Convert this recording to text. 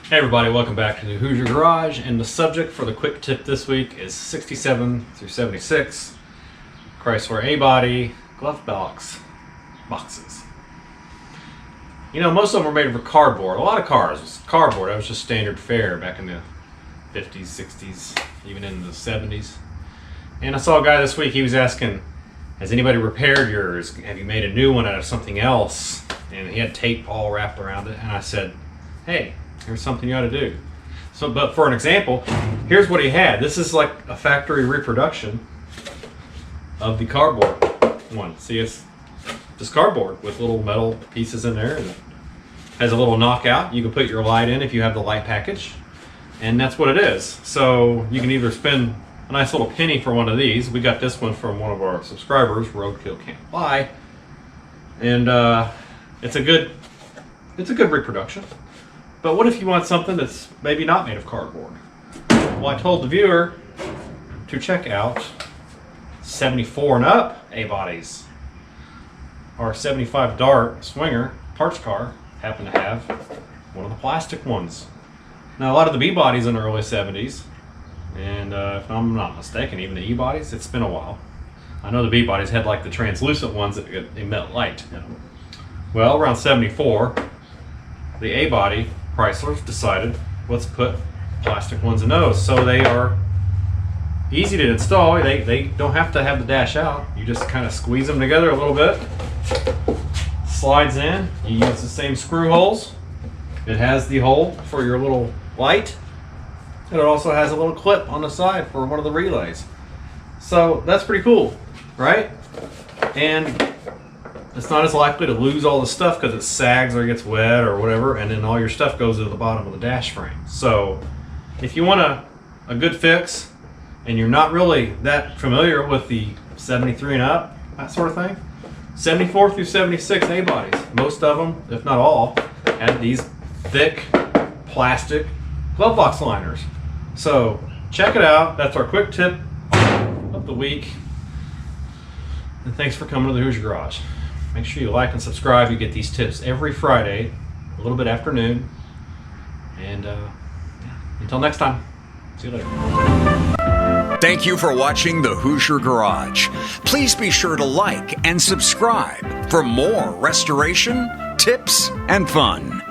Hey everybody, welcome back to the Hoosier Garage, and the subject for the quick tip this week is 67 through 76 Chrysler A-body glove boxes. You know, most of them were made of cardboard. A lot of cars was cardboard. That was just standard fare back in the 50s, 60s, even in the 70s. And I saw a guy this week, he was asking, has anybody repaired yours? Have you made a new one out of something else? And he had tape all wrapped around it, and I said, hey, here's something you ought to do. So, but for an example, here's what he had. This is like a factory reproduction of the cardboard one. See, it's just cardboard with little metal pieces in there, and it has a little knockout. You can put your light in if you have the light package, and that's what it is. So you can either spend a nice little penny for one of these. We got this one from one of our subscribers, Roadkill Can't Fly, and it's a good reproduction. But what if you want something that's maybe not made of cardboard? Well, I told the viewer to check out 74 and up A-bodies. Our 75 Dart Swinger parts car happened to have one of the plastic ones. Now, a lot of the B-bodies in the early 70s, and if I'm not mistaken, even the E-bodies, it's been a while. I know the B-bodies had like the translucent ones that emit light in them. Well, around 74, the A-body Chrysler's decided, let's put plastic ones in those. So they are easy to install. They don't have to have the dash out. You just kind of squeeze them together a little bit. Slides in. You use the same screw holes. It has the hole for your little light. And it also has a little clip on the side for one of the relays. So that's pretty cool, right? And it's not as likely to lose all the stuff because it sags or gets wet or whatever, and then all your stuff goes to the bottom of the dash frame. So if you want a good fix and you're not really that familiar with the 73 and up, that sort of thing, 74 through 76 A-bodies, most of them, if not all, had these thick plastic glove box liners. So check it out. That's our quick tip of the week. And thanks for coming to the Hoosier Garage. Make sure you like and subscribe. You get these tips every Friday, a little bit after noon. And until next time, see you later. Thank you for watching the Hoosier Garage. Please be sure to like and subscribe for more restoration, tips, and fun.